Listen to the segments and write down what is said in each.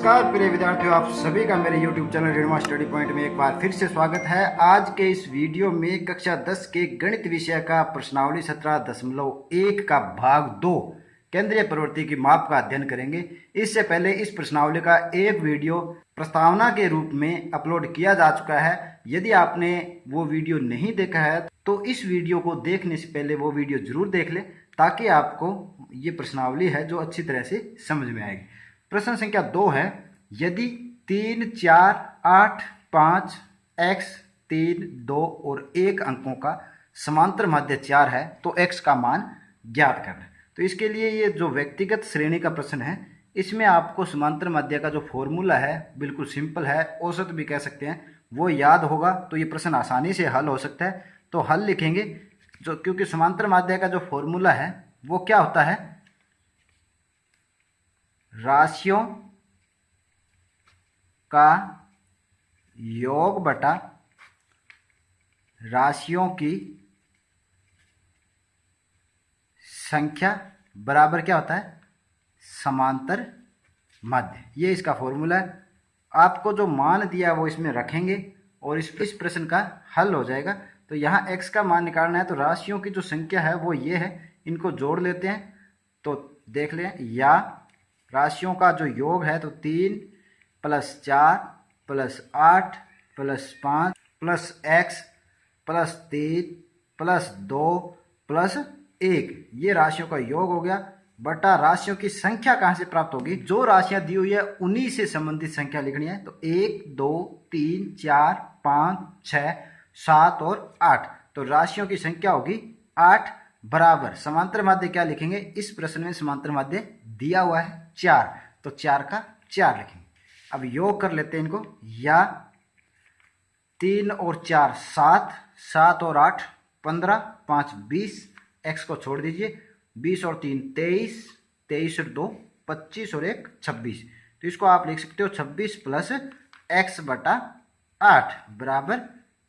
नमस्कार प्रिय विद्यार्थियों, आप सभी का मेरे YouTube चैनल रीडमा स्टडी पॉइंट में एक बार फिर से स्वागत है। आज के इस वीडियो में कक्षा 10 के गणित विषय का प्रश्नावली 17.1 का भाग 2 केंद्रीय प्रवृत्ति की माप का अध्ययन करेंगे। इससे पहले इस प्रश्नावली का एक वीडियो प्रस्तावना के रूप में अपलोड किया जा चुका है। यदि आपने वो वीडियो नहीं देखा है तो इस वीडियो को देखने से पहले वो वीडियो जरूर देख लें, ताकि आपको ये प्रश्नावली है जो अच्छी तरह से समझ में आएगी। प्रश्न संख्या 2 है, यदि 3, 4, 8, 5, x, 3, 2 और 1 अंकों का समांतर माध्य 4 है तो x का मान ज्ञात करना है। तो इसके लिए ये जो व्यक्तिगत श्रेणी का प्रश्न है, इसमें आपको समांतर माध्य का जो फॉर्मूला है बिल्कुल सिंपल है, औसत भी कह सकते हैं, वो याद होगा तो ये प्रश्न आसानी से हल हो सकता है। तो हल लिखेंगे जो, क्योंकि समांतर माध्य का जो फॉर्मूला है वो क्या होता है, राशियों का योग बटा राशियों की संख्या बराबर क्या होता है, समांतर माध्य। ये इसका फॉर्मूला है। आपको जो मान दिया वो इसमें रखेंगे और इस प्रश्न का हल हो जाएगा। तो यहाँ x का मान निकालना है, तो राशियों की जो संख्या है वो ये है, इनको जोड़ लेते हैं तो देख लें, या राशियों का जो योग है तो 3 + 4 + 8 + 5 + x + 3 + 2 + 1, ये राशियों का योग हो गया, बटा राशियों की संख्या कहाँ से प्राप्त होगी, जो राशियां दी हुई है उन्हीं से संबंधित संख्या लिखनी है। तो 1, 2, 3, 4, 5, 6, 7 और 8, तो राशियों की संख्या होगी 8 बराबर समांतर माध्य क्या लिखेंगे, इस प्रश्न में समांतर माध्य दिया हुआ है 4, तो 4 का 4 लिखेंगे। अब योग कर लेते हैं इनको, या 3 और 4 7, 7 और 8 15, 5 20, x को छोड़ दीजिए, 20 और 3 23, 23 और 2 25 और 1 26, तो इसको आप लिख सकते हो 26 + x बटा 8 बराबर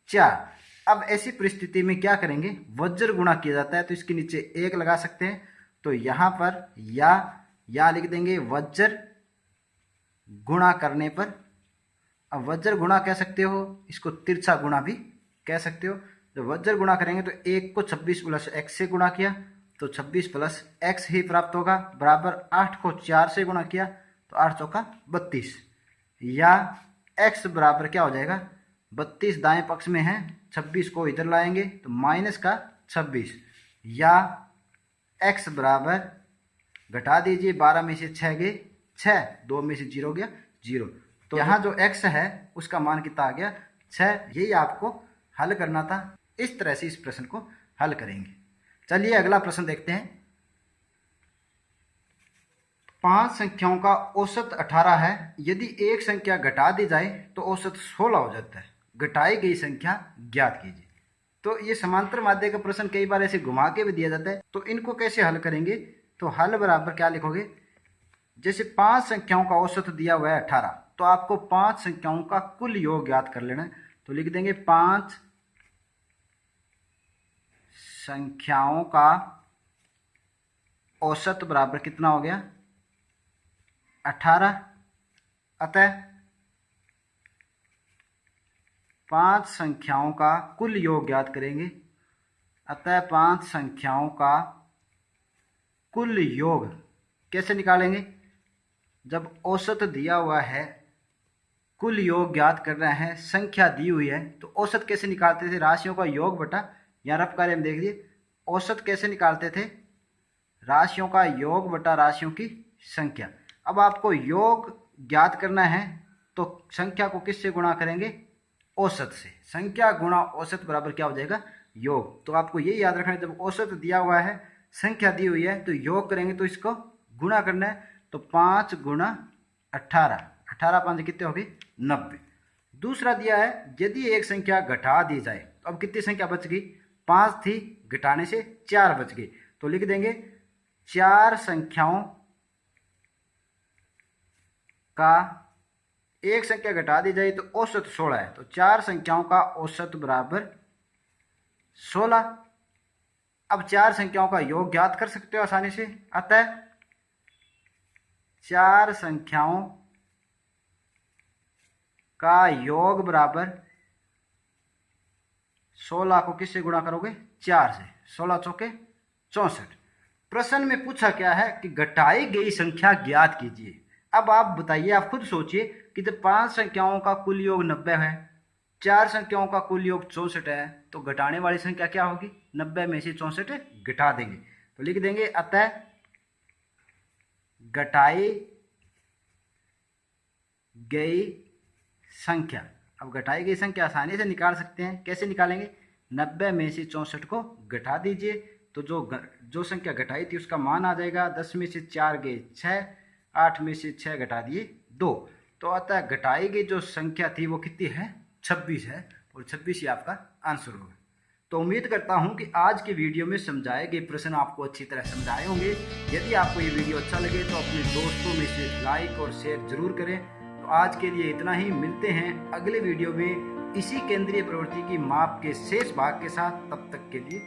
4। अब ऐसी परिस्थिति में क्या करेंगे, वज्र गुणा किया जाता है, तो इसके नीचे 1 लगा सकते हैं। तो यहाँ पर या लिख देंगे वज्र गुणा करने पर। अब वज्र गुणा कह सकते हो, इसको तिरछा गुणा भी कह सकते हो। जब वज्र गुणा करेंगे तो 1 को 26 + x से गुणा किया तो 26 + x ही प्राप्त होगा, बराबर 8 को 4 से गुणा किया तो 8 चौका 32, या x बराबर क्या हो जाएगा, 32 दाएं पक्ष में है, 26 को इधर लाएंगे तो -26, या x बराबर घटा दीजिए, 12 में से 6 गए 6, 2 में से 0 गया 0, तो यहाँ जो x है उसका मान कितना आ गया 6। यही आपको हल करना था। इस तरह से इस प्रश्न को हल करेंगे। चलिए अगला प्रश्न देखते हैं। 5 संख्याओं का औसत 18 है, यदि एक संख्या घटा दी जाए तो औसत 16 हो जाता है, घटाई गई संख्या ज्ञात कीजिए। तो ये समांतर माध्य का प्रश्न कई बार ऐसे घुमा के भी दिया जाता है, तो इनको कैसे हल करेंगे, तो हल बराबर क्या लिखोगे, जैसे 5 संख्याओं का औसत दिया हुआ है 18, तो आपको 5 संख्याओं का कुल योग ज्ञात कर लेना है। तो लिख देंगे 5 संख्याओं का औसत बराबर कितना हो गया 18, अतः 5 संख्याओं का कुल योग ज्ञात करेंगे। अतः 5 संख्याओं का कुल योग कैसे निकालेंगे, जब औसत दिया हुआ है, कुल योग ज्ञात करना है, संख्या दी हुई है, तो औसत कैसे निकालते थे, राशियों का योग बटा, या रफ कार्य में देखिए औसत कैसे निकालते थे, राशियों का योग बटा राशियों की संख्या। अब आपको योग ज्ञात करना है तो संख्या को किससे गुणा करेंगे, औसत से। संख्या गुणा औसत बराबर क्या हो जाएगा, योग। तो आपको ये याद रखना है, जब औसत दिया हुआ है, संख्या दी हुई है, तो योग करेंगे तो इसको गुणा करना है। तो 5 × 18, 18 5 कितने हो गए 90। दूसरा दिया है, यदि एक संख्या घटा दी जाए, तो अब कितनी संख्या बच गई, 5 थी, घटाने से 4 बच गई, तो लिख देंगे 4 संख्याओं का, एक संख्या घटा दी जाए तो औसत 16 है, तो 4 संख्याओं का औसत बराबर 16। अब 4 संख्याओं का योग ज्ञात कर सकते हो आसानी से, अतः 4 संख्याओं का योग बराबर 16 को किससे गुणा करोगे? 4 से। 16 चौके 64। प्रश्न में पूछा क्या है कि घटाई गई संख्या ज्ञात कीजिए। अब आप बताइए, आप खुद सोचिए कि जब 5 संख्याओं का कुल योग 90 है, 4 संख्याओं का कुल योग 64 है, तो घटाने वाली संख्या क्या होगी? 90 में से 64 घटा देंगे तो लिख देंगे अतः घटाई गई संख्या। अब घटाई गई संख्या आसानी से निकाल सकते हैं। कैसे निकालेंगे? 90 में से 64 को घटा दीजिए तो जो संख्या घटाई थी उसका मान आ जाएगा। 10 में से 4 गए 6, 8 में से 6 घटा दिए 2, तो अतः घटाई गई जो संख्या थी वो कितनी है? 26 है, और 26 ही आपका आंसर होगा। तो उम्मीद करता हूं कि आज की वीडियो में समझाए गए प्रश्न आपको अच्छी तरह समझाए होंगे। यदि आपको ये वीडियो अच्छा लगे तो अपने दोस्तों में से लाइक और शेयर जरूर करें। तो आज के लिए इतना ही, मिलते हैं अगले वीडियो में इसी केंद्रीय प्रवृत्ति की माप के शेष भाग के साथ। तब तक के लिए